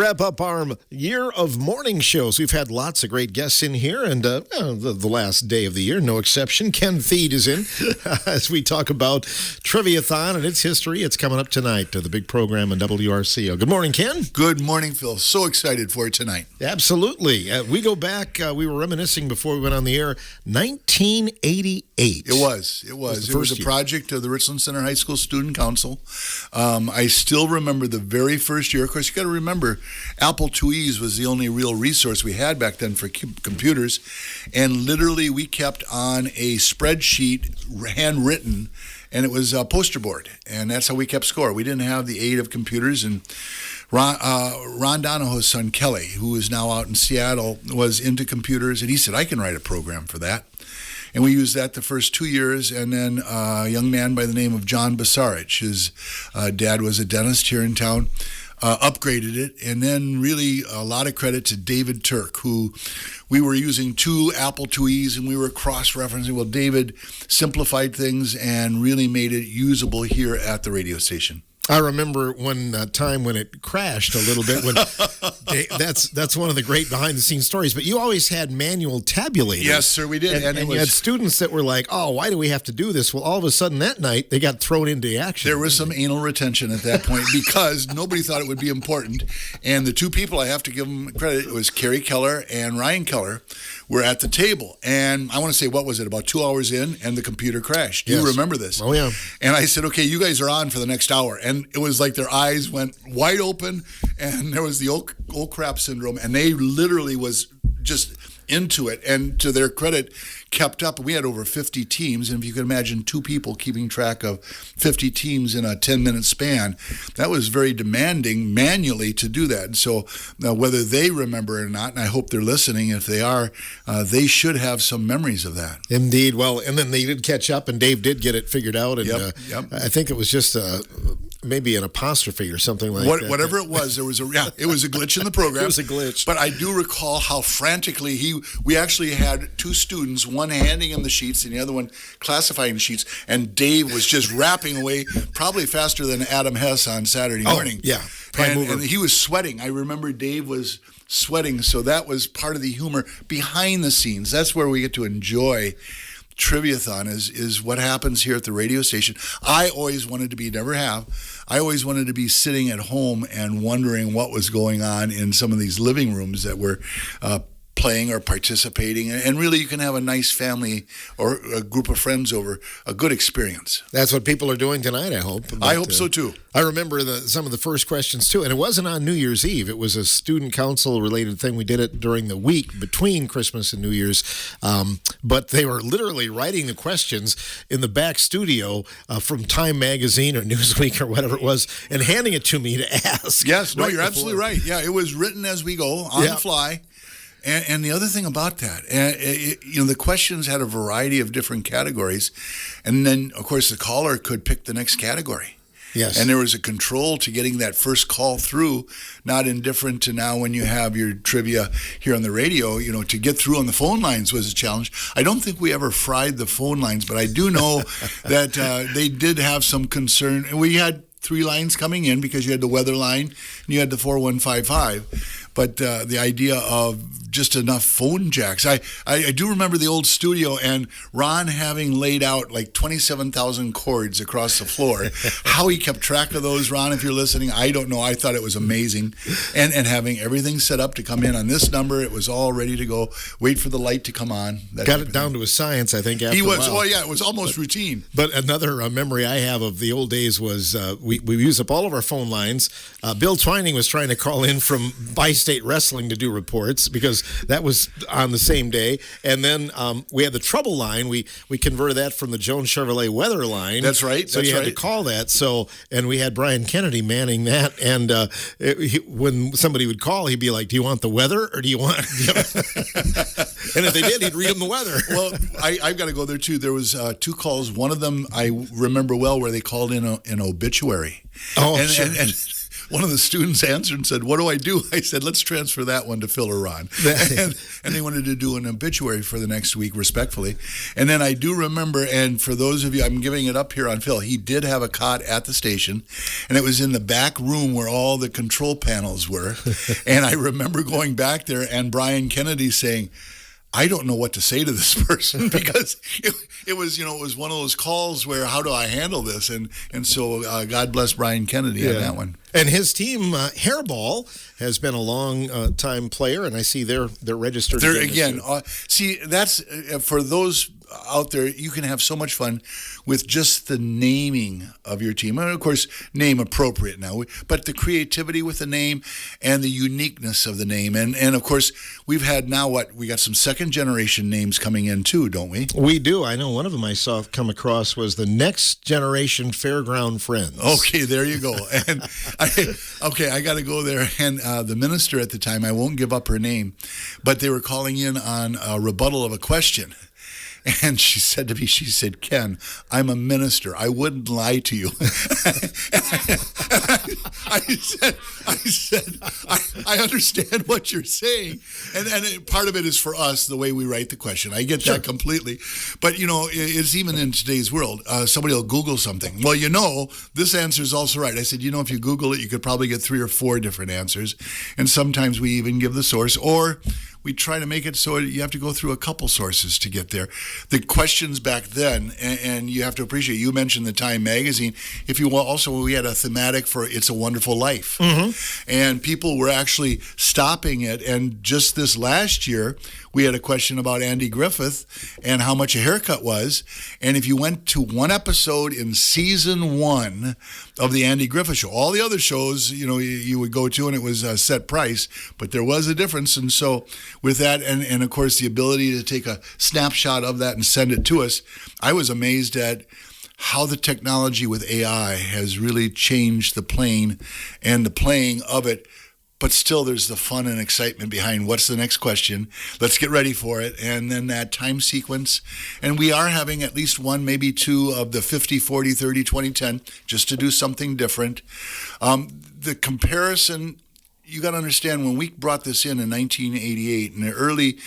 wrap up our year of morning shows. We've had lots of great guests in here, and the last day of the year, no exception. Ken Thied is in as we talk about Triviathon and its history. It's coming up tonight, the big program on WRCO. Good morning, Ken. Good morning, Phil. So excited for it tonight. Absolutely. We go back, we were reminiscing before we went on the air, 1988. It was. It was a project of the Richland Center High School Student Council. I still remember the very first year. Of course, you got to remember, Apple IIe's was the only real resource we had back then for computers. And literally, we kept on a spreadsheet, handwritten, and it was a poster board. And that's how we kept score. We didn't have the aid of computers. And Ron Donahoe's son, Kelly, who is now out in Seattle, was into computers. And he said, I can write a program for that. And we used that the first 2 years, and then a young man by the name of John Basarich, his dad was a dentist here in town, upgraded it, and then really a lot of credit to David Turk, who we were using two Apple IIe's, and we were cross-referencing. Well, David simplified things and really made it usable here at the radio station. I remember one time when it crashed a little bit. When that's one of the great behind-the-scenes stories. But you always had manual tabulators. Yes, sir, we did. And you had students that were like, oh, why do we have to do this? Well, all of a sudden that night, they got thrown into action. There was some anal retention at that point because nobody thought it would be important. And the two people, I have to give them credit, it was Carrie Keller and Ryan Keller, were at the table. And I want to say, what was it, about 2 hours in, and the computer crashed. Yes. You remember this? Oh, yeah. And I said, okay, you guys are on for the next hour. And it was like their eyes went wide open, and there was the old crap syndrome, and they literally was just into it, and to their credit, kept up. We had over 50 teams, and if you can imagine two people keeping track of 50 teams in a 10-minute span, that was very demanding manually to do that. And so whether they remember it or not, and I hope they're listening, if they are, they should have some memories of that. Indeed. Well, and then they did catch up, and Dave did get it figured out, and Yep. I think it was just maybe an apostrophe or something like that. Whatever it was, it was a glitch in the program. It was a glitch. But I do recall how frantically we actually had two students, one handing him the sheets and the other one classifying the sheets, and Dave was just rapping away, probably faster than Adam Hess on Saturday morning. Yeah. And he was sweating. I remember Dave was sweating, so that was part of the humor behind the scenes. That's where we get to enjoy Triviathon is what happens here at the radio station. I always wanted to be sitting at home and wondering what was going on in some of these living rooms that were playing or participating, and really you can have a nice family or a group of friends over, a good experience. That's what people are doing tonight, I hope. I hope so too. I remember some of the first questions too, and it wasn't on New Year's Eve. It was a student council related thing. We did it during the week between Christmas and New Year's, but they were literally writing the questions in the back studio from Time Magazine or Newsweek or whatever it was, and handing it to me to ask. Yes, no, you're absolutely right. Yeah, it was written as we go on the fly. And the other thing about that, the questions had a variety of different categories, and then, of course, the caller could pick the next category. Yes. And there was a control to getting that first call through, not indifferent to now when you have your trivia here on the radio, to get through on the phone lines was a challenge. I don't think we ever fried the phone lines, but I do know that they did have some concern. And we had 3 lines coming in because you had the weather line and you had the 4155. But the idea of just enough phone jacks. I do remember the old studio and Ron having laid out like 27,000 cords across the floor. How he kept track of those, Ron, if you're listening, I don't know. I thought it was amazing. And having everything set up to come in on this number, it was all ready to go. Wait for the light to come on. Got it down to a science, I think, after he was, a while. Oh, yeah, it was almost routine. But another memory I have of the old days was we used up all of our phone lines. Bill Twining was trying to call in from Bi-State Wrestling to do reports because that was on the same day. And then we had the trouble line. We converted that from the Jones Chevrolet weather line. That's right. So you had to call that. So, and we had Brian Kennedy manning that. And when somebody would call, he'd be like, do you want the weather or do you want... And if they did, he'd read them the weather. Well, I've got to go there too. There was 2 calls. One of them I remember well where they called in an obituary. Oh, sure. And one of the students answered and said, "What do I do?" I said, "Let's transfer that one to Phil or Ron." And they wanted to do an obituary for the next week, respectfully. And then I do remember, and for those of you, I'm giving it up here on Phil, he did have a cot at the station, and it was in the back room where all the control panels were. And I remember going back there and Brian Kennedy saying, "I don't know what to say to this person," because it was, it was one of those calls where, how do I handle this? And so God bless Brian Kennedy on that one. And his team, Hairball, has been a long time player, and I see they're registered. See, that's for those out there, you can have so much fun with just the naming of your team. And of course, name appropriate now, but the creativity with the name and the uniqueness of the name. And of course, we've had now we got some second generation names coming in too, don't we? We do. I know one of them I saw come across was the Next Generation Fairground Friends. Okay, there you go. And I got to go there. And the minister at the time, I won't give up her name, but they were calling in on a rebuttal of a question. And she said to me, "Ken, I'm a minister. I wouldn't lie to you." I said, I understand what you're saying. And part of it is for us, the way we write the question. I get that completely. But, it's even in today's world. Somebody will Google something. Well, this answer is also right. I said, if you Google it, you could probably get 3 or 4 different answers. And sometimes we even give the source, or we try to make it so you have to go through a couple sources to get there. The questions back then, and you have to appreciate, you mentioned the Time magazine. If you will, also, we had a thematic for It's a Wonderful Life. Mm-hmm. And people were actually stopping it. And just this last year, we had a question about Andy Griffith and how much a haircut was. And if you went to one episode in season 1 of the Andy Griffith Show, all the other shows, you would go to, and it was a set price, but there was a difference. And so with that, and of course, the ability to take a snapshot of that and send it to us, I was amazed at how the technology with AI has really changed the playing and the playing of it. But still, there's the fun and excitement behind what's the next question. Let's get ready for it. And then that time sequence. And we are having at least 1, maybe 2 of the 50, 40, 30, 20, 10, just to do something different. The comparison, you got to understand, when we brought this in 1988, in the early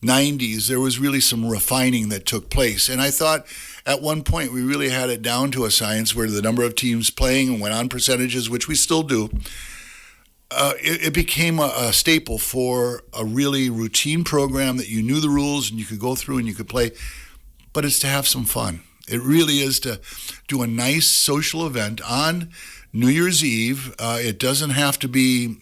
90s, there was really some refining that took place. And I thought at one point we really had it down to a science where the number of teams playing and went on percentages, which we still do. It became a staple for a really routine program that you knew the rules and you could go through and you could play, but it's to have some fun. It really is to do a nice social event on New Year's Eve. It doesn't have to be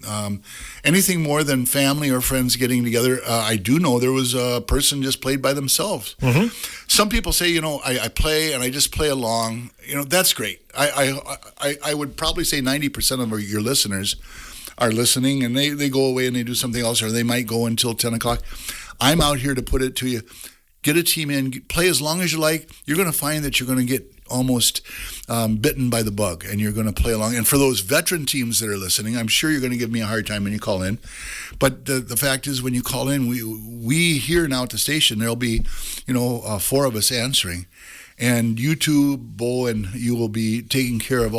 anything more than family or friends getting together. I do know there was a person just played by themselves. Mm-hmm. Some people say, I play and I just play along. That's great. I would probably say 90% of your listeners are listening, and they go away and they do something else, or they might go until 10 o'clock. I'm out here to put it to you. Get a team in, play as long as you like. You're going to find that you're going to get almost bitten by the bug, and you're going to play along. And for those veteran teams that are listening, I'm sure you're going to give me a hard time when you call in. But the fact is, when you call in, we here now at the station, there'll be 4 of us answering. And you two, Bo, and you will be taking care of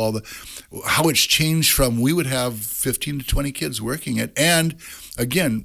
how it's changed from, we would have 15 to 20 kids working it. And again,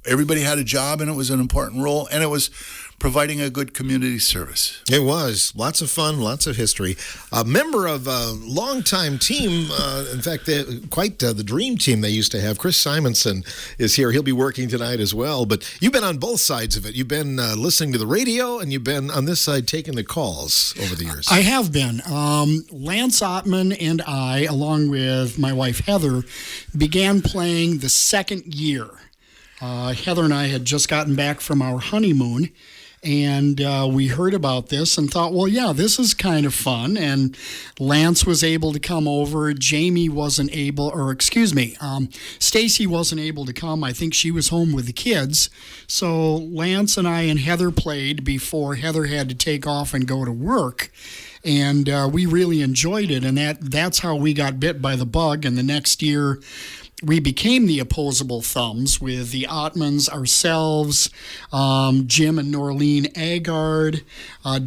everybody had a job, and it was an important role, and it was providing a good community service. It was. Lots of fun, lots of history. A member of a longtime team, in fact, quite the dream team they used to have. Chris Simonson is here. He'll be working tonight as well. But you've been on both sides of it. You've been listening to the radio, and you've been on this side taking the calls over the years. I have been. Lance Ottman and I, along with my wife Heather, began playing the second year. Heather and I had just gotten back from our honeymoon, and we heard about this and thought, well, yeah, this is kind of fun. And Lance was able to come over. Stacy wasn't able to come. I think she was home with the kids. So Lance and I and Heather played before Heather had to take off and go to work. And we really enjoyed it. And that's how we got bit by the bug. And the next year, we became the Opposable Thumbs with the Ottmans, ourselves, Jim and Norleen Agard,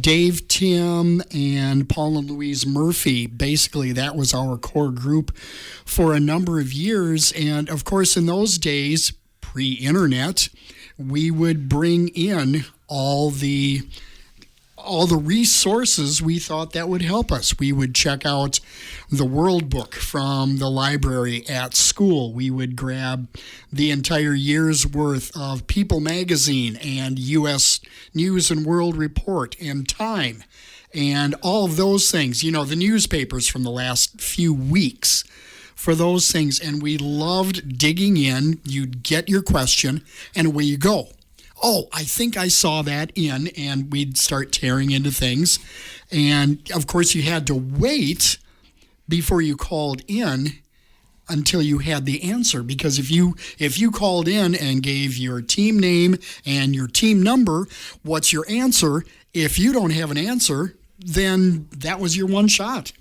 Dave, Tim, and Paul and Louise Murphy. Basically, that was our core group for a number of years. And of course, in those days, pre-internet, we would bring in all the resources we thought that would help us. We would check out the World Book from the library at school. We would grab the entire year's worth of People magazine and U.S. News and World Report and Time and all of those things. You know, the newspapers from the last few weeks for those things. And we loved digging in. You'd get your question and away you go. Oh, I think I saw that and we'd start tearing into things. And of course, you had to wait before you called in until you had the answer, because if you called in and gave your team name and your team number, what's your answer? If you don't have an answer, then that was your one shot.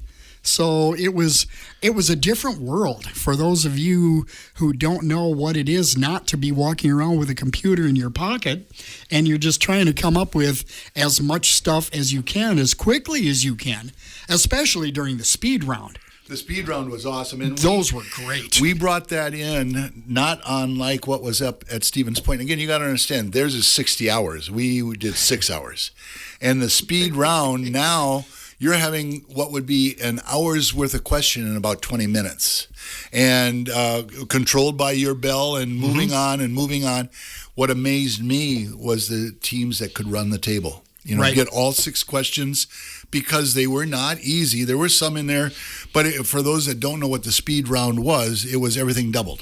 So it was a different world for those of you who don't know what it is not to be walking around with a computer in your pocket, and you're just trying to come up with as much stuff as you can as quickly as you can, especially during the speed round. The speed round was awesome. And those were great. We brought that in, not unlike what was up at Stevens Point. Again, you got to understand, theirs is 60 hours. We did 6 hours. And the speed round now, you're having what would be an hour's worth of question in about 20 minutes, and controlled by your bell and moving on and moving on. What amazed me was the teams that could run the table. You know, right. Get all 6 questions, because they were not easy. There were some in there, but for those that don't know what the speed round was, it was everything doubled.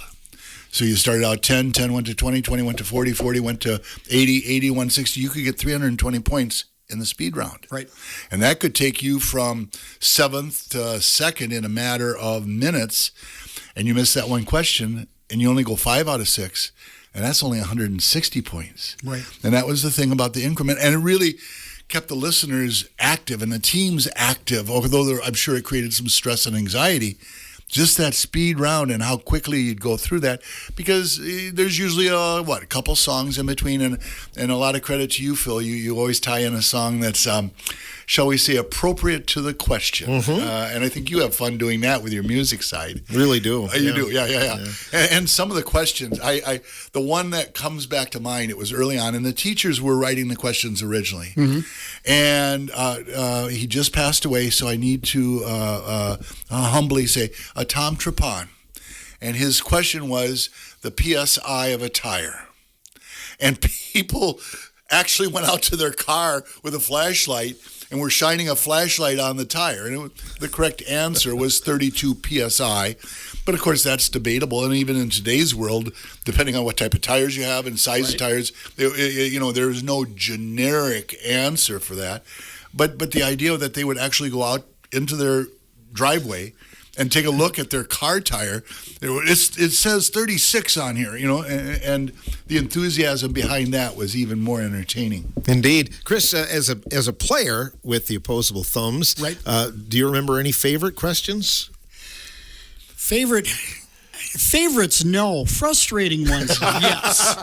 So you started out 10 went to 20, 20 went to 40, 40 went to 80, 80 went 60. You could get 320 points in the speed round. Right. And that could take you from 7th to 2nd in a matter of minutes, and you miss that one question, and you only go 5 out of 6, and that's only 160 points. Right. And that was the thing about the increment, and it really kept the listeners active and the teams active, although I'm sure it created some stress and anxiety. Just that speed round and how quickly you'd go through that, because there's usually a couple songs in between, and a lot of credit to you, Phil. You always tie in a song that's, shall we say, appropriate to the question. And I think you have fun doing that with your music side. Really do. You do, yeah. And some of the questions, the one that comes back to mind, it was early on, and the teachers were writing the questions originally. And he just passed away, so I need to humbly say, Tom Trapon. And his question was the PSI of a tire. And people actually went out to their car with a flashlight and were shining a flashlight on the tire. And the correct answer was 32 PSI. But of course, that's debatable. And even in today's world, depending on what type of tires you have and size of tires, there is no generic answer for that. But the idea that they would actually go out into their driveway and take a look at their car tire, it says 36 on here, and the enthusiasm behind that was even more entertaining. Indeed. Chris, as a player with the Opposable Thumbs, right. Do you remember any favorite questions? Favorites, no. Frustrating ones, yes.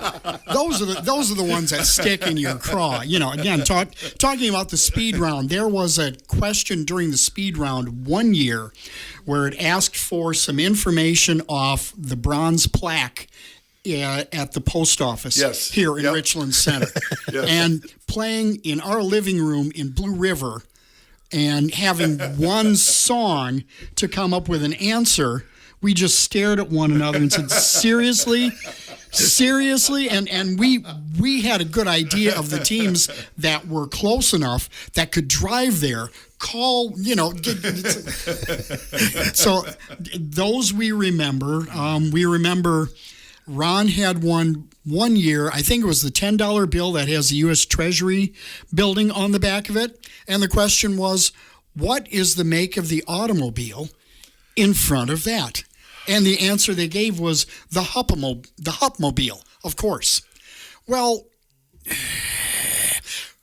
Those are the ones that stick in your craw. Again, talking about the speed round, there was a question during the speed round one year where it asked for some information off the bronze plaque at the post office here in Richland Center. And playing in our living room in Blue River and having one song to come up with an answer, we just stared at one another and said, seriously? And we had a good idea of the teams that were close enough that could drive there, call, so those we remember. We remember Ron had one year, I think it was the $10 bill that has the U.S. Treasury building on the back of it. And the question was, what is the make of the automobile in front of that? And the answer they gave was the Hupmobile, of course. Well,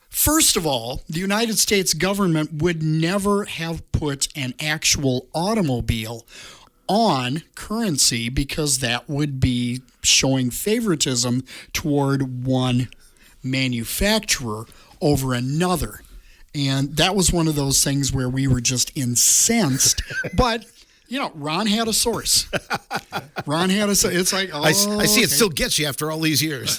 first of all, the United States government would never have put an actual automobile on currency because that would be showing favoritism toward one manufacturer over another. And that was one of those things where we were just incensed. But, Ron had a source. It's like, I see it still gets you after all these years.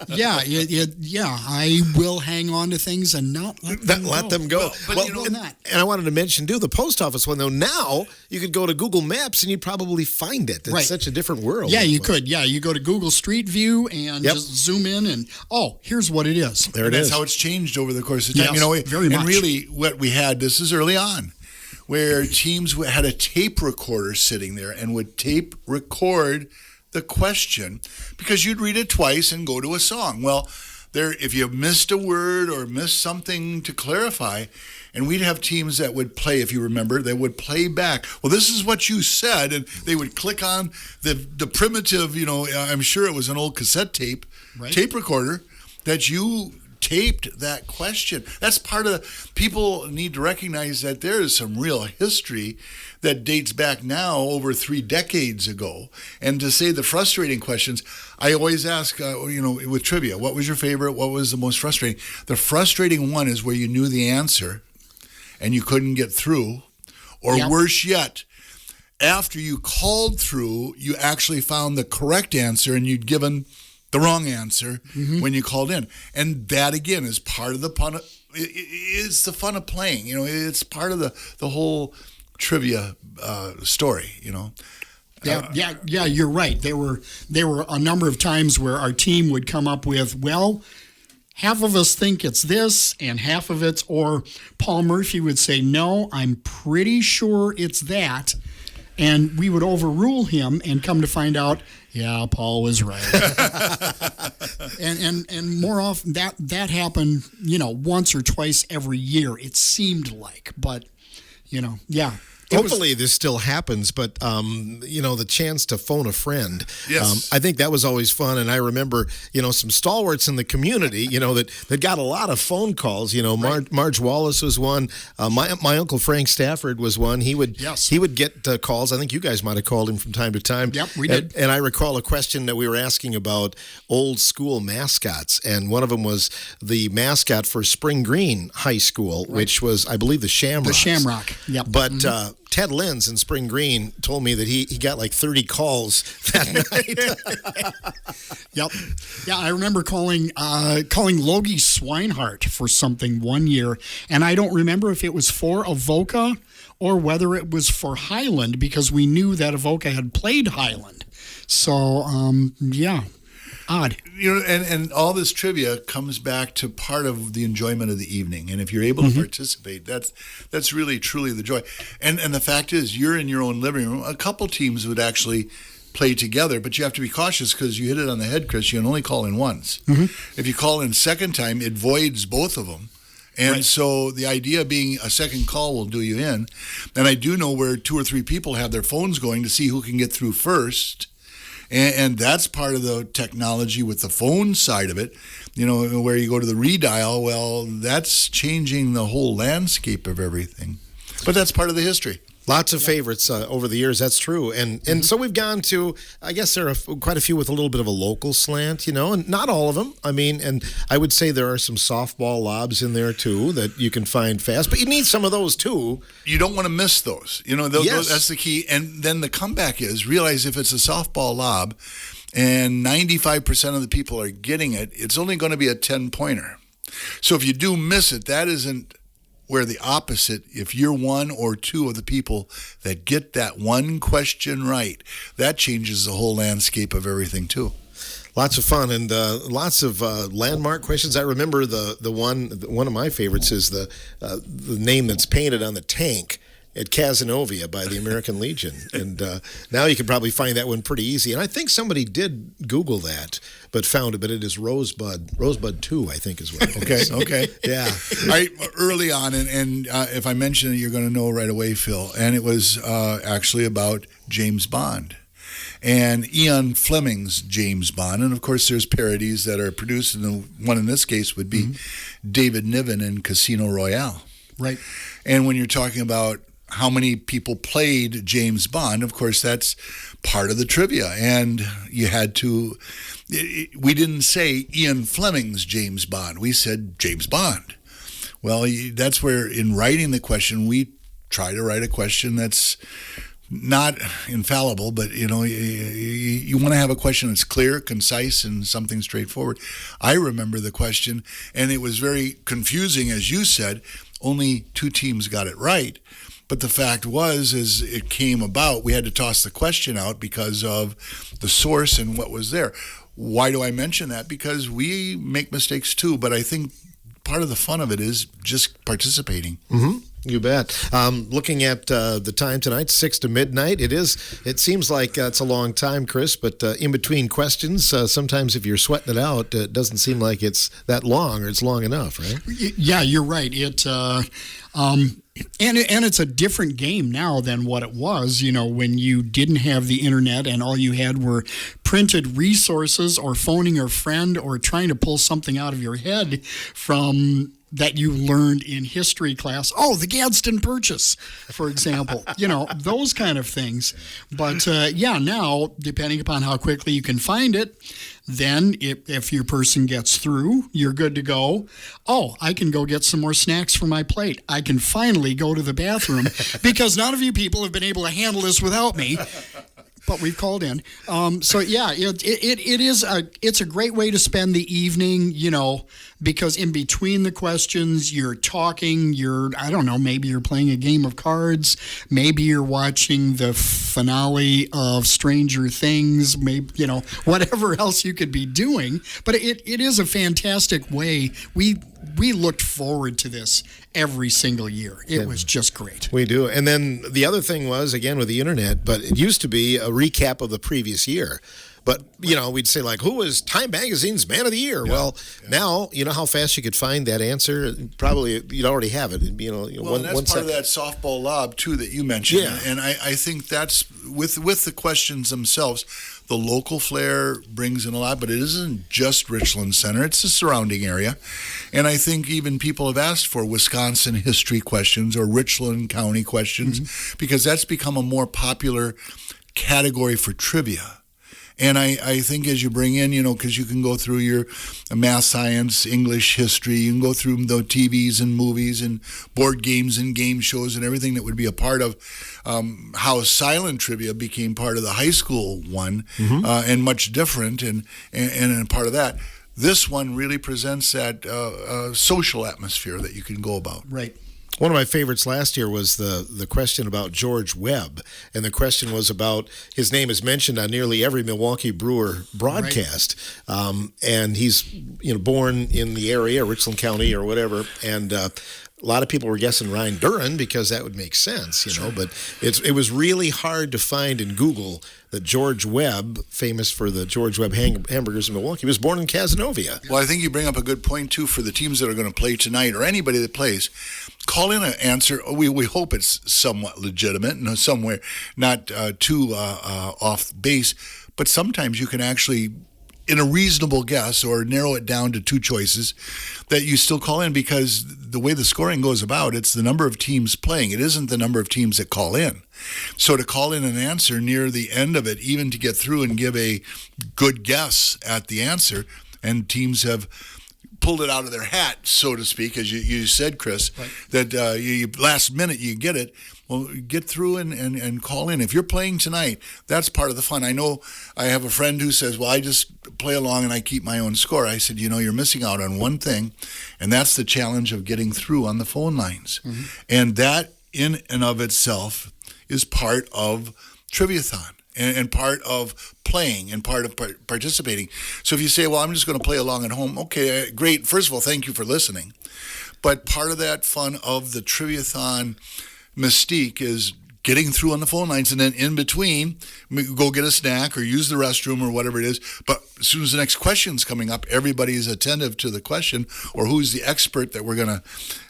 Yeah, I will hang on to things and not let them go. And I wanted to mention, too, the post office one, though. Now, you could go to Google Maps and you'd probably find it. It's such a different world. Yeah, you could. Yeah, you go to Google Street View and just zoom in and, here's what it is. There it is. That's how it's changed over the course of time. Yes, very much. And really, what we had, this is early on, where teams had a tape recorder sitting there and would tape record the question because you'd read it twice and go to a song. Well, if you missed a word or missed something to clarify, and we'd have teams that would play, if you remember, they would play back. Well, this is what you said, and they would click on the primitive, I'm sure it was an old cassette tape, tape recorder that you taped that question. That's part of people need to recognize that there is some real history that dates back now over 3 decades ago. And to say the frustrating questions, I always ask, with trivia, what was your favorite? What was the most frustrating? The frustrating one is where you knew the answer and you couldn't get through, or worse yet, after you called through, you actually found the correct answer and you'd given the wrong answer when you called in. And that, again, is part of the fun. It's the fun of playing. It's part of the whole trivia story, Yeah, you're right. There were a number of times where our team would come up with, half of us think it's this and half of it's, or Paul Murphy would say, no, I'm pretty sure it's that. And we would overrule him and come to find out, Paul was right. and more often that happened, once or twice every year, it seemed like. But, Hopefully this still happens, but, the chance to phone a friend, yes. I think that was always fun. And I remember, some stalwarts in the community, that got a lot of phone calls. Marge Wallace was one. My Uncle Frank Stafford was one. He would get calls. I think you guys might have called him from time to time. Yep, we did. And I recall a question that we were asking about old school mascots. And one of them was the mascot for Spring Green High School, which was, I believe, the Shamrocks. The Shamrock, yep. But Ted Lenz in Spring Green told me that he got like 30 calls that night. Yep. Yeah, I remember calling Logie Swinehart for something one year, and I don't remember if it was for Avoca or whether it was for Highland, because we knew that Avoca had played Highland. So, odd. And all this trivia comes back to part of the enjoyment of the evening. And if you're able to participate, that's really, truly the joy. And the fact is, you're in your own living room. A couple teams would actually play together, but you have to be cautious because you hit it on the head, Chris. You can only call in once. If you call in second time, it voids both of them. And so the idea being a second call will do you in. And I do know where 2 or 3 people have their phones going to see who can get through first. And that's part of the technology with the phone side of it, where you go to the redial. Well, that's changing the whole landscape of everything. But that's part of the history. Lots of favorites over the years. That's true. And so we've gone to, I guess there are quite a few with a little bit of a local slant, and not all of them. I mean, and I would say there are some softball lobs in there too that you can find fast, but you need some of those too. You don't want to miss those. Those, that's the key. And then the comeback is realize if it's a softball lob and 95% of the people are getting it, it's only going to be a 10-pointer. So if you do miss it, that isn't where the opposite, if you're 1 or 2 of the people that get that one question right, that changes the whole landscape of everything too. Lots of fun and lots of landmark questions. I remember the one of my favorites is the name that's painted on the tank at Cazenovia by the American Legion. And now you can probably find that one pretty easy. And I think somebody did Google that, but found it. But it is Rosebud 2, I think is what it is. Okay. Yeah. Early on, and if I mention it, you're going to know right away, Phil. And it was actually about James Bond. And Ian Fleming's James Bond. And, of course, there's parodies that are produced. And the one in this case would be David Niven in Casino Royale. Right. And when you're talking about how many people played James Bond. Of course, that's part of the trivia. And you had to, we didn't say Ian Fleming's James Bond. We said James Bond. Well, that's where in writing the question, we try to write a question that's not infallible, but you want to have a question that's clear, concise, and something straightforward. I remember the question, and it was very confusing, as you said. Only 2 teams got it right. But the fact was, as it came about, we had to toss the question out because of the source and what was there. Why do I mention that? Because we make mistakes too, but I think part of the fun of it is just participating. Mm-hmm. You bet. Looking at the time tonight, 6 to midnight. It seems like it's a long time, Chris, but in between questions, sometimes if you're sweating it out, it doesn't seem like it's that long or it's long enough, right? Yeah, you're right. And it's a different game now than what it was, when you didn't have the internet and all you had were printed resources or phoning a friend or trying to pull something out of your head from that you learned in history class. Oh, the Gadsden Purchase, for example, those kind of things. But now, depending upon how quickly you can find it, then if your person gets through, you're good to go. Oh, I can go get some more snacks for my plate. I can finally go to the bathroom because none of you people have been able to handle this without me. But we've called in. It's a great way to spend the evening, because in between the questions, you're talking, maybe you're playing a game of cards, maybe you're watching the finale of Stranger Things, maybe, whatever else you could be doing. But it is a fantastic way. We looked forward to this every single year. It was just great. We do. And then the other thing was, again, with the internet, but it used to be a recap of the previous year. But, we'd say, like, who was Time Magazine's Man of the Year? Yeah. Now, how fast you could find that answer? Probably you'd already have it. That's part of that softball lob, too, that you mentioned. Yeah. And I think that's, with the questions themselves, the local flair brings in a lot, but it isn't just Richland Center. It's the surrounding area. And I think even people have asked for Wisconsin history questions or Richland County questions because that's become a more popular category for trivia. And I think as you bring in, because you can go through your math, science, English, history, you can go through the TVs and movies and board games and game shows and everything that would be a part of how silent trivia became part of the high school one and much different and a part of that. This one really presents that social atmosphere that you can go about. Right. One of my favorites last year was the question about George Webb, and the question was about his name is mentioned on nearly every Milwaukee Brewer broadcast, and he's born in the area, Richland County or whatever, and a lot of people were guessing Ryan Duran because that would make sense, but it was really hard to find in Google that George Webb, famous for the George Webb hamburgers in Milwaukee, was born in Cazenovia. Well, I think you bring up a good point, too, for the teams that are going to play tonight or anybody that plays. Call in an answer. We hope it's somewhat legitimate and somewhere not too off base, but sometimes you can actually, in a reasonable guess or narrow it down to 2 choices, that you still call in because the way the scoring goes about, it's the number of teams playing. It isn't the number of teams that call in. So to call in an answer near the end of it, even to get through and give a good guess at the answer, and teams have pulled it out of their hat, so to speak, as you said, Chris, right. That you last minute you get it. Well, get through and call in. If you're playing tonight, that's part of the fun. I know I have a friend who says, well, I just play along and I keep my own score. I said, you're missing out on one thing, and that's the challenge of getting through on the phone lines. Mm-hmm. And that in and of itself is part of Triviathon and part of playing and part of participating. So if you say, well, I'm just going to play along at home, okay, great. First of all, thank you for listening. But part of that fun of the Triviathon mystique is getting through on the phone lines, and then in between, go get a snack or use the restroom or whatever it is. But as soon as the next question's coming up, everybody is attentive to the question or who's the expert that we're going to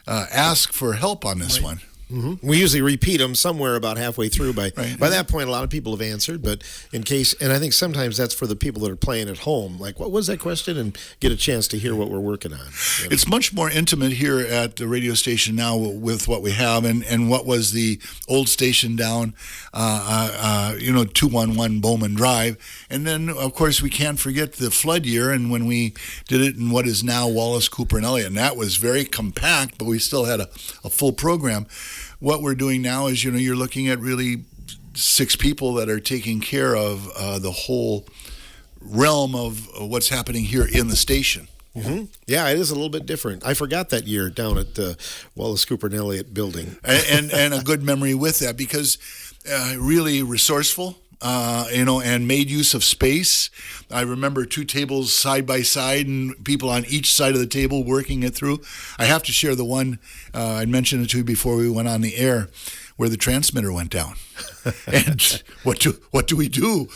ask for help on this one. We usually repeat them somewhere about halfway through. By Right. that point, a lot of people have answered, but in case, and I think sometimes that's for the people that are playing at home. Like, what was that question? And get a chance to hear what we're working on. It's much more intimate here at the radio station now with what we have, and what was the old station down, 211 Bowman Drive. And then, of course, we can't forget the flood year, and when we did it in what is now Wallace, Cooper, and Elliott. And that was very compact, but we still had a full program. What we're doing now is, you're looking at really 6 people that are taking care of the whole realm of what's happening here in the station. Mm-hmm. Yeah, it is a little bit different. I forgot that year down at the Wallace, Cooper, and Elliott building. And a good memory with that, because really resourceful. And made use of space. I remember 2 tables side by side and people on each side of the table working it through. I have to share the one, I mentioned it to you before we went on the air, where the transmitter went down. And what do we do?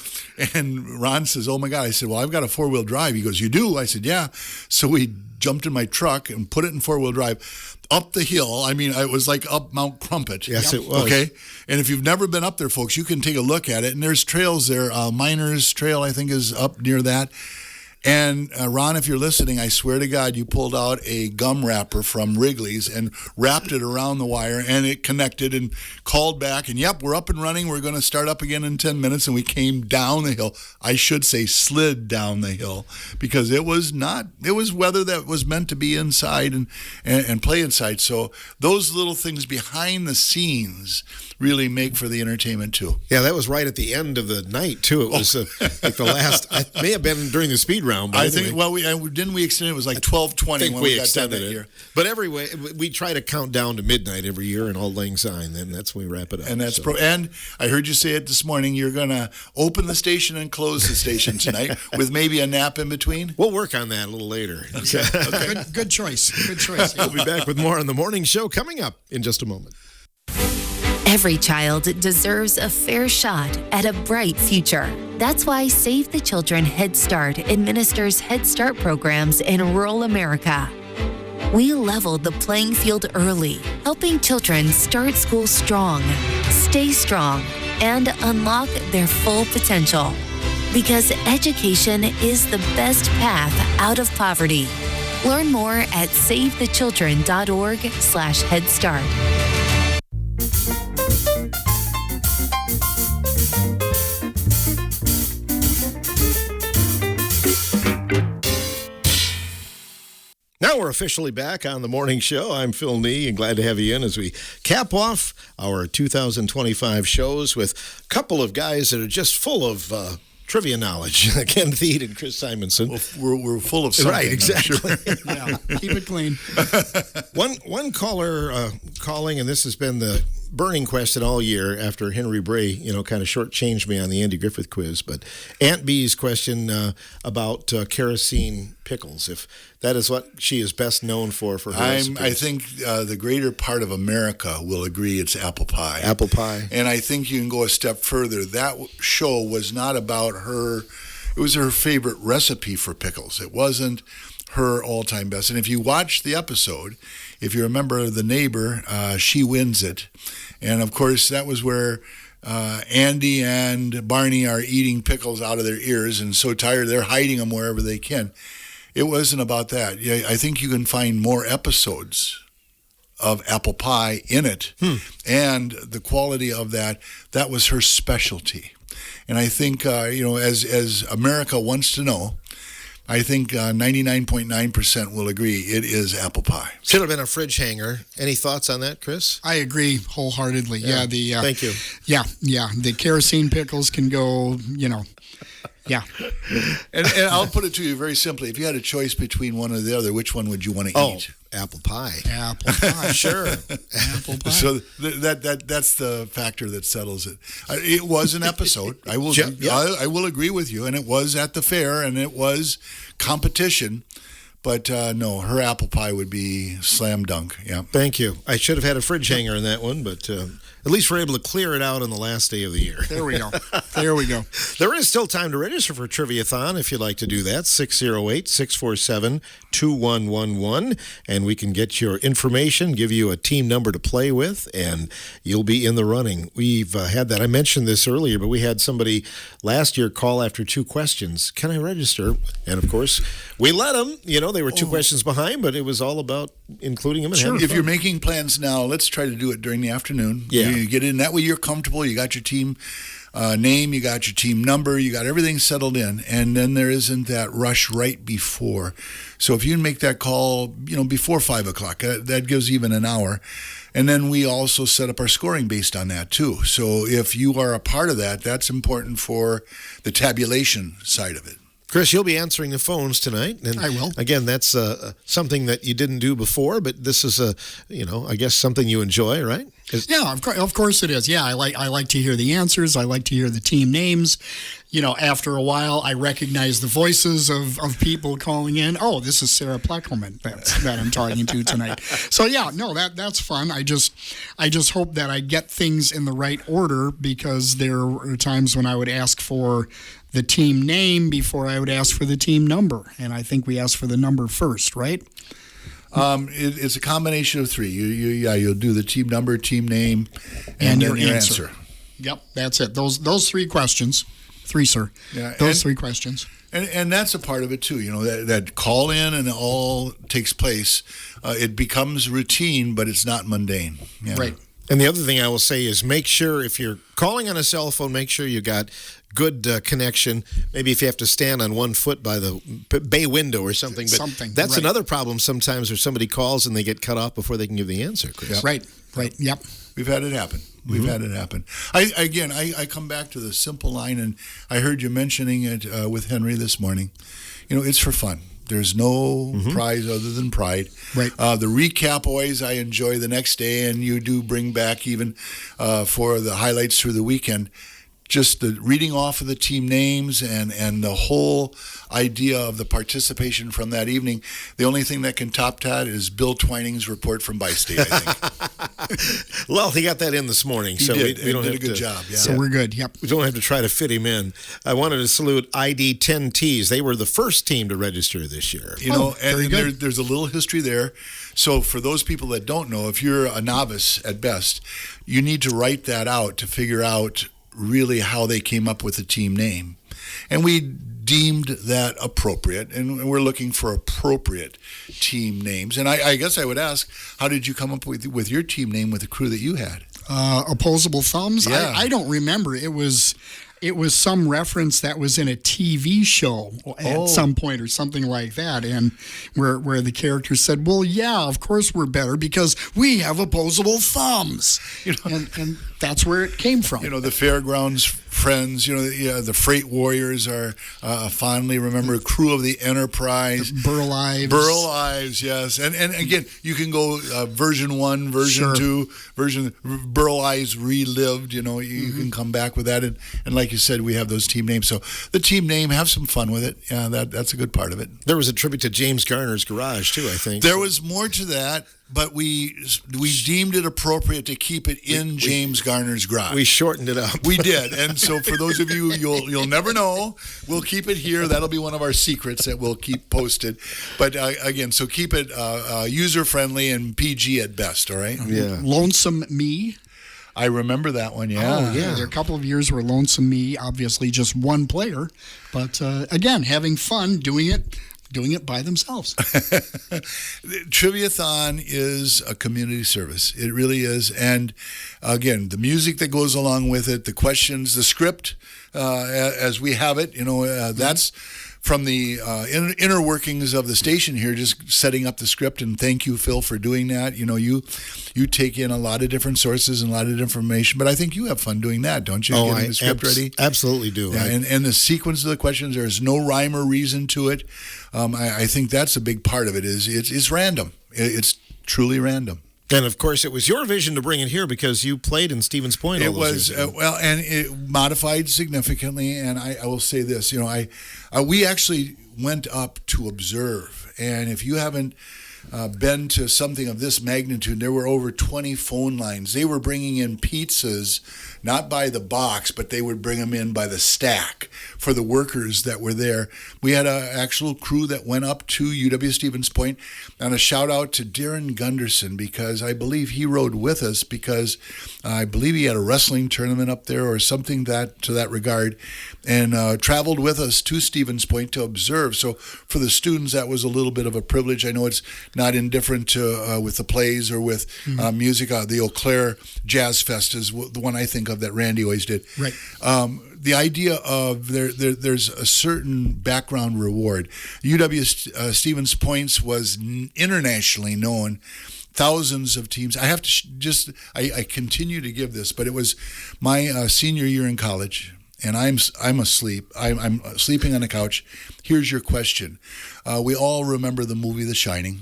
And Ron says, oh my God. I said, well, I've got a 4-wheel drive. He goes, you do? I said, yeah. So we jumped in my truck and put it in 4-wheel drive up the hill. I mean, it was like up Mount Crumpet. Yes, it was. Okay. And if you've never been up there, folks, you can take a look at it. And there's trails there. Miners Trail, I think, is up near that. And Ron, if you're listening, I swear to God, you pulled out a gum wrapper from Wrigley's and wrapped it around the wire, and it connected and called back. And yep, we're up and running. We're going to start up again in 10 minutes. And we came down the hill. I should say slid down the hill, because it was weather that was meant to be inside and play inside. So those little things behind the scenes really make for the entertainment too. Yeah, that was right at the end of the night too. It was like the last. It may have been during the speed round. But I anyway. think. Well, we extended it. It was like 12:20 when we got extended done that it. year. But we try to count down to midnight every year in Auld Lang Syne. Then that's when we wrap it up. And that's and I heard you say it this morning. You're going to open the station and close the station tonight with maybe a nap in between. We'll work on that a little later. Okay. Good choice. Good choice. We'll be back with more on the morning show coming up in just a moment. Every child deserves a fair shot at a bright future. That's why Save the Children Head Start administers Head Start programs in rural America. We leveled the playing field early, helping children start school strong, stay strong, and unlock their full potential. Because education is the best path out of poverty. Learn more at savethechildren.org/Head Start. Now we're officially back on the morning show. I'm Phil Nee, and glad to have you in as we cap off our 2025 shows with a couple of guys that are just full of trivia knowledge. Ken Thied and Chris Simonson. Well, we're full of something. Right, exactly. Yeah, keep it clean. One caller calling, and this has been the burning question all year after Henry Bray, kind of shortchanged me on the Andy Griffith quiz. But Aunt B's question about kerosene pickles, if that is what she is best known for her recipes. I think the greater part of America will agree it's apple pie. Apple pie. And I think you can go a step further. That show was not about her. It was her favorite recipe for pickles. It wasn't her all-time best. And if you watch the episode, if you remember the neighbor, she wins it. And, of course, that was where Andy and Barney are eating pickles out of their ears and so tired they're hiding them wherever they can. It wasn't about that. I think you can find more episodes of apple pie in it. And the quality of that was her specialty. And I think, as America wants to know, I think 99.9% will agree it is apple pie. Should have been a fridge hanger. Any thoughts on that, Chris? I agree wholeheartedly. Yeah, thank you. Yeah. The kerosene pickles can go, Yeah. And I'll put it to you very simply. If you had a choice between one or the other, which one would you want to eat? Apple pie. Apple pie. Sure. Apple pie. So that's the factor that settles it. It was an episode. I will I will agree with you, and it was at the fair, and it was competition. But no, her apple pie would be slam dunk. Yeah. Thank you. I should have had a fridge hanger in that one, but at least we're able to clear it out on the last day of the year. There we go. There we go. There is still time to register for Triviathon if you'd like to do that. 608-647-2111. And we can get your information, give you a team number to play with, and you'll be in the running. We've had that. I mentioned this earlier, but we had somebody last year call after 2 questions. Can I register? And, of course, we let them. You know, they were 2 questions behind, but it was all about including them and having If fun. you're making plans now, let's try to do it during the afternoon. Yeah. You get in. That way you're comfortable. You got your team name, you got your team number, you got everything settled in, and then there isn't that rush right before. So if you can make that call, before 5 o'clock, that gives even an hour. And then we also set up our scoring based on that too. So if you are a part of that, that's important for the tabulation side of it. Chris, you'll be answering the phones tonight. And I will. Again, that's something that you didn't do before, but this is I guess something you enjoy, right? Yeah, of course it is. Yeah, I like to hear the answers. I like to hear the team names. After a while, I recognize the voices of people calling in. Oh, this is Sarah Pleckelman that I'm talking to tonight. So yeah, no, that's fun. I just hope that I get things in the right order, because there were times when I would ask for the team name before I would ask for the team number, and I think we ask for the number first, right? It's a combination of 3. You'll do the team number, team name, and then your answer. Yep, that's it. Those 3 questions. 3, sir. Yeah, those 3 questions. And that's a part of it too. That call in and it all takes place. It becomes routine, but it's not mundane. Yeah. Right. And the other thing I will say is make sure, if you're calling on a cell phone, make sure you got good connection. Maybe if you have to stand on 1 foot by the bay window or something. But that's right. Another problem sometimes, where somebody calls and they get cut off before they can give the answer, Chris. Yep. Right. Yep. We've had it happen. We've had it happen. I come back to the simple line, and I heard you mentioning it with Henry this morning. It's for fun. There's no prize other than pride. Right. The recap always I enjoy the next day, and you do bring back even for the highlights through the weekend. Just the reading off of the team names and the whole idea of the participation from that evening. The only thing that can top that is Bill Twining's report from Bi-State, I think. Well, he got that in this morning, so we don't did have a good to, job. Yeah. So we're good. Yep. We don't have to try to fit him in. I wanted to salute ID 10Ts. They were the first team to register this year. And there's a little history there. So for those people that don't know, if you're a novice at best, you need to write that out to figure out really how they came up with the team name. And we deemed that appropriate, and we're looking for appropriate team names. And I guess I would ask, how did you come up with your team name with the crew that you had? Opposable Thumbs? Yeah. I don't remember. It was some reference that was in a TV show at some point or something like that, and where the character said, well, yeah, of course we're better because we have opposable thumbs. And that's where it came from. The fairgrounds friends, the freight warriors are fondly remember. Crew of the Enterprise. Burl Ives, yes. And again, you can go version 1, version 2, version Burl Ives relived, you can come back with that. And like you said, we have those team names. So the team name, have some fun with it. Yeah, that's a good part of it. There was a tribute to James Garner's garage, too, I think. There was more to that, but we deemed it appropriate to keep it in James Garner's garage. We shortened it up. We did. And so for those of you, you'll never know. We'll keep it here. That'll be one of our secrets that we'll keep posted. But again, so keep it user-friendly and PG at best, all right? Yeah. Lonesome Me. I remember that one, yeah. Oh, yeah. There are a couple of years where Lonesome Me, obviously just one player. But again, having fun doing it by themselves. Triviathon is a community service. It really is. And again, the music that goes along with it, the questions, the script, as we have it, that's from the inner workings of the station here, just setting up the script. And thank you, Phil, for doing that. You take in a lot of different sources and a lot of information, but I think you have fun doing that, don't you? Getting the script ready? Absolutely do. Yeah, and the sequence of the questions, there's no rhyme or reason to it. I think that's a big part of it. It's random. It's truly random. And of course, it was your vision to bring it here because you played in Stevens Point. It was and it modified significantly. And I will say this: we actually went up to observe. And if you haven't been to something of this magnitude. There were over 20 phone lines. They were bringing in pizzas, not by the box, but they would bring them in by the stack for the workers that were there. We had an actual crew that went up to UW-Stevens Point, and a shout out to Darren Gunderson, because I believe he rode with us, because I believe he had a wrestling tournament up there or something to that regard, and traveled with us to Stevens Point to observe. So for the students, that was a little bit of a privilege. I know it's not indifferent to with the plays or with music. The Eau Claire Jazz Fest is the one I think of that Randy always did. Right. The idea of there's a certain background reward. UW Stevens Point was internationally known. Thousands of teams. I have to I continue to give this, but it was my senior year in college, and I'm asleep. I'm sleeping on the couch. Here's your question. We all remember the movie The Shining,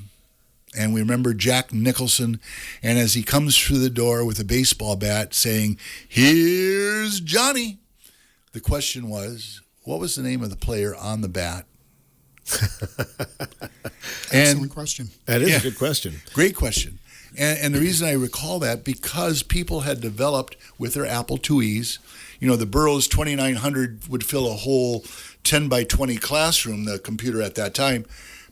and we remember Jack Nicholson, and as he comes through the door with a baseball bat saying, "Here's Johnny." The question was, what was the name of the player on the bat? Excellent question. That is a good question. Great question. And the reason I recall that, because people had developed with their Apple IIes, the Burroughs 2900 would fill a whole 10 by 20 classroom, the computer at that time.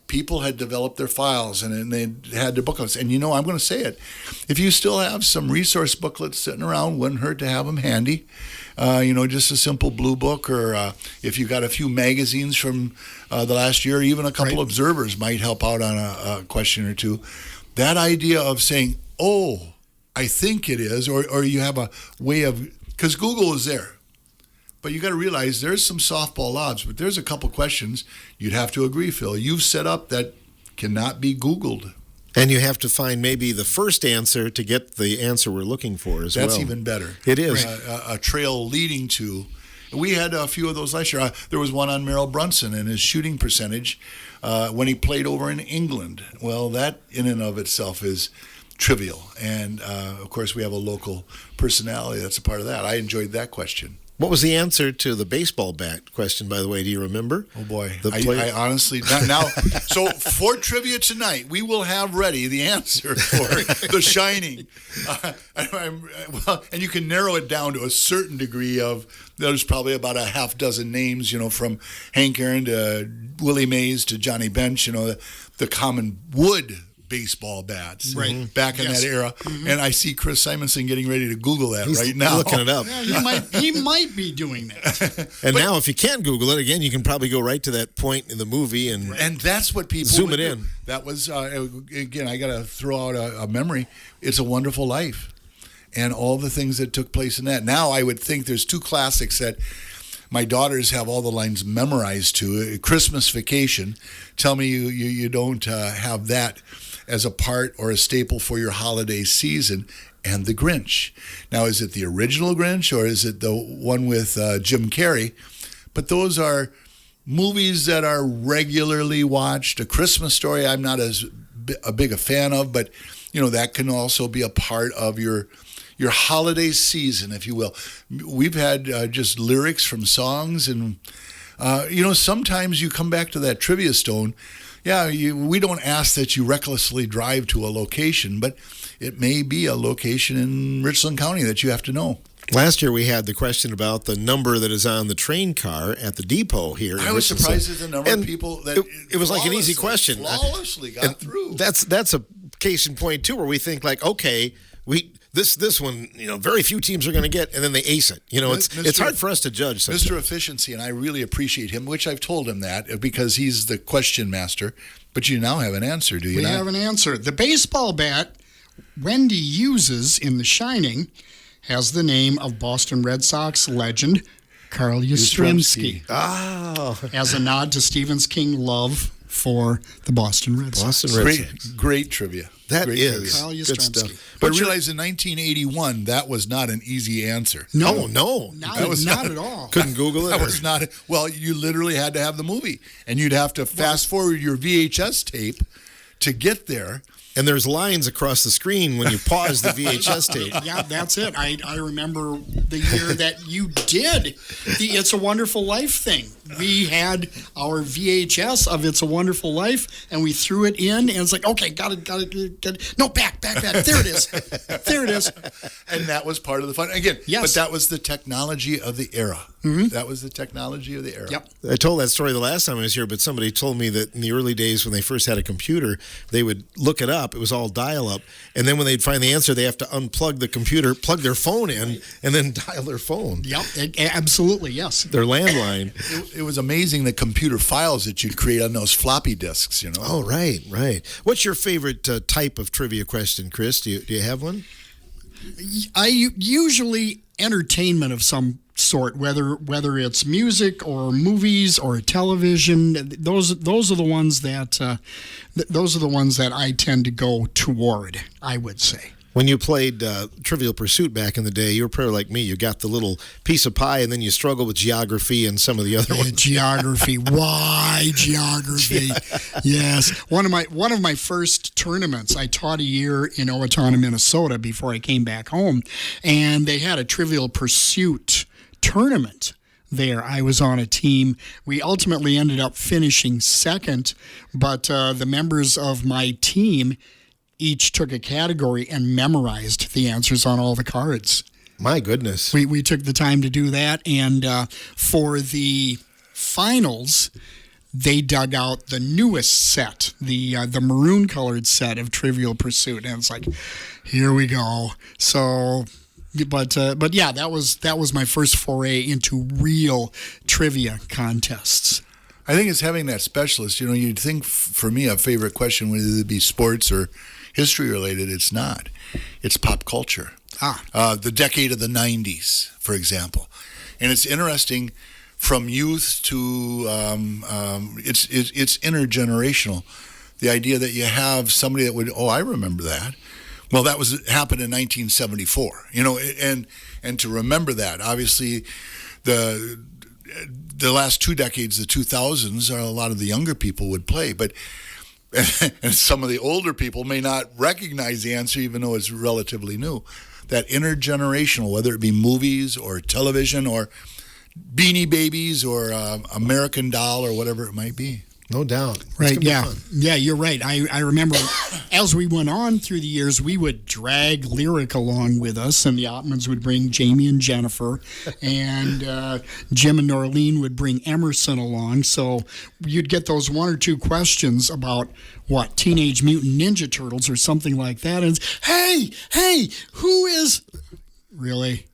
People had developed their files and they had their booklets. And I'm going to say it. If you still have some resource booklets sitting around, wouldn't hurt to have them handy. Just a simple blue book, or if you got a few magazines from the last year, even a couple observers might help out on a question or two. That idea of saying, "Oh, I think it is," or you have a way of, because Google is there. But you got to realize there's some softball lobs, but there's a couple questions you'd have to agree, Phil. You've set up that cannot be Googled. And you have to find maybe the first answer to get the answer we're looking for as well. That's even better. It is. A trail leading to. We had a few of those last year. There was one on Merrill Brunson and his shooting percentage when he played over in England. Well, that in and of itself is trivial. And, of course, we have a local personality that's a part of that. I enjoyed that question. What was the answer to the baseball bat question, by the way? Do you remember? Oh, boy. I honestly, now, so for trivia tonight, we will have ready the answer for The Shining. And you can narrow it down to a certain degree of, there's probably about a half dozen names, from Hank Aaron to Willie Mays to Johnny Bench, the common wood baseball bats back in that era. Mm-hmm. And I see Chris Simonson getting ready to Google that right now. Looking it up. Yeah, he might be doing that. And now if you can't Google it, again, you can probably go right to that point in the movie and that's what people zoom it in. That was, again, I got to throw out a memory. It's a Wonderful Life. And all the things that took place in that. Now I would think there's two classics that my daughters have all the lines memorized to. Christmas Vacation. Tell me you don't have that as a part or a staple for your holiday season. And The Grinch. Now, is it the original Grinch or is it the one with Jim Carrey? But those are movies that are regularly watched. A Christmas Story I'm not as big a fan of, but that can also be a part of your holiday season, if you will. We've had just lyrics from songs, and sometimes you come back to that trivia stone. Yeah, we don't ask that you recklessly drive to a location, but it may be a location in Richland County that you have to know. Last year we had the question about the number that is on the train car at the depot here. I was surprised at the number of people that it was like an easy question. Flawlessly got through. That's a case in point too, where we think like, okay, this one, very few teams are going to get, and then they ace it. It's hard for us to judge. Mr. Efficiency, and I really appreciate him, which I've told him that because he's the question master. But you now have an answer, do you not? We have an answer. The baseball bat Wendy uses in The Shining has the name of Boston Red Sox legend Carl Yastrzemski. Oh. As a nod to Stephen King's love for the Boston Red Sox. Great trivia. That Great is Carl good Yastrzemski. stuff. But realize in 1981, that was not an easy answer. No. Not at all. Couldn't Google it? That was not. Well, you literally had to have the movie, and you'd have to fast forward your VHS tape to get there. And there's lines across the screen when you pause the VHS tape. Yeah, that's it. I remember the year that you did the It's a Wonderful Life thing. We had our VHS of It's a Wonderful Life, and we threw it in, and it's like, okay, got it. No, back. There it is. And that was part of the fun. Again, yes. But that was the technology of the era. Mm-hmm. That was the technology of the era. Yep. I told that story the last time I was here, but somebody told me that in the early days when they first had a computer, they would look it up. It was all dial-up. And then when they'd find the answer, they have to unplug the computer, plug their phone in, and then dial their phone. Yep, absolutely, yes. Their landline. It was amazing the computer files that you'd create on those floppy disks, you know. Oh, right. What's your favorite type of trivia question, Chris? Do you have one? I usually entertainment of some sort, whether it's music or movies or television. Those are the ones that I tend to go toward, I would say. When you played Trivial Pursuit back in the day, you were probably like me. You got the little piece of pie, and then you struggle with geography and some of the other ones. Geography. Why geography? Yes. One of my first tournaments, I taught a year in Owatonna, Minnesota before I came back home, and they had a Trivial Pursuit tournament there. I was on a team. We ultimately ended up finishing second, but the members of my team each took a category and memorized the answers on all the cards. My goodness. We took the time to do that, and for the finals, they dug out the newest set, the maroon-colored set of Trivial Pursuit, and it's like, here we go. So, but yeah, that was my first foray into real trivia contests. I think it's having that specialist. You know, you'd think for me a favorite question would either be sports or history related. It's not. It's pop culture. The decade of the 90s, for example. And it's interesting from youth to it's intergenerational. The idea that you have somebody that would, I remember that. Well, that happened in 1974. You know, and to remember that, obviously, the last two decades, the 2000s, a lot of the younger people would play, but and some of the older people may not recognize the answer, even though it's relatively new. That intergenerational, whether it be movies or television or Beanie Babies or American Doll or whatever it might be. No doubt. Right, yeah. Yeah, you're right. I remember as we went on through the years, we would drag Lyric along with us, and the Ottmans would bring Jamie and Jennifer, and Jim and Norleen would bring Emerson along. So you'd get those one or two questions about, Teenage Mutant Ninja Turtles or something like that, and it's, hey, who is... Really?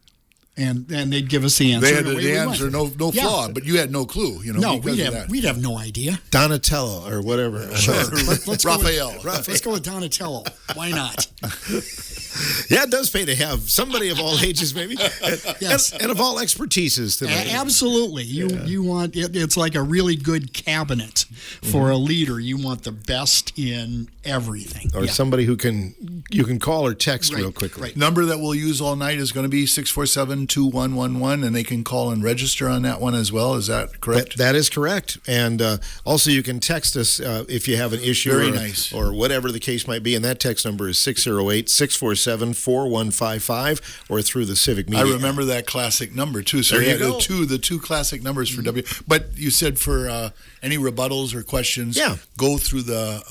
And they'd give us the answer. They had the answer, no flaw, but you had no clue, No, we'd have no idea. Donatello or whatever. Sure. Let's Raphael. Let's go with Donatello. Why not? Yeah, it does pay to have somebody of all ages, maybe. Yes. And of all expertises. Absolutely. You want it's like a really good cabinet for a leader. You want the best in everything. Or somebody you can call or text real quickly. Right. Number that we'll use all night is going to be 647-2111, and they can call and register on that one as well. Is that correct? That is correct. And also you can text us if you have an issue or whatever the case might be. And that text number is 608-647-4155 or through the Civic Media. I remember that classic number, too. So there you go. The two classic numbers for W. But you said for any rebuttals or questions, go through the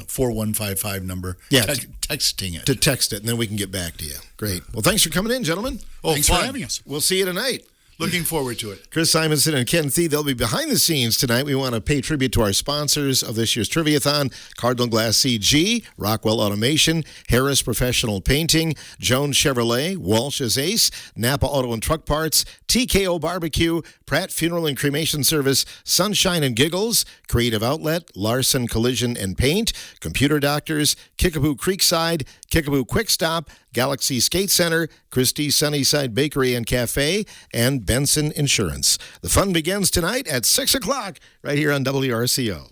4155 number. Yeah. Texting it. To text it, and then we can get back to you. Great. Well, thanks for coming in, gentlemen. Thanks for having us. We'll see you tonight. Looking forward to it. Chris Simonson and Ken Thie, they'll be behind the scenes tonight. We want to pay tribute to our sponsors of this year's Triviathon, Cardinal Glass CG, Rockwell Automation, Harris Professional Painting, Jones Chevrolet, Walsh's Ace, Napa Auto and Truck Parts, TKO Barbecue, Pratt Funeral and Cremation Service, Sunshine and Giggles, Creative Outlet, Larson Collision and Paint, Computer Doctors, Kickapoo Creekside, Kickapoo Quick Stop, Galaxy Skate Center, Christie's Sunnyside Bakery and Cafe, and Benson Insurance. The fun begins tonight at 6 o'clock right here on WRCO.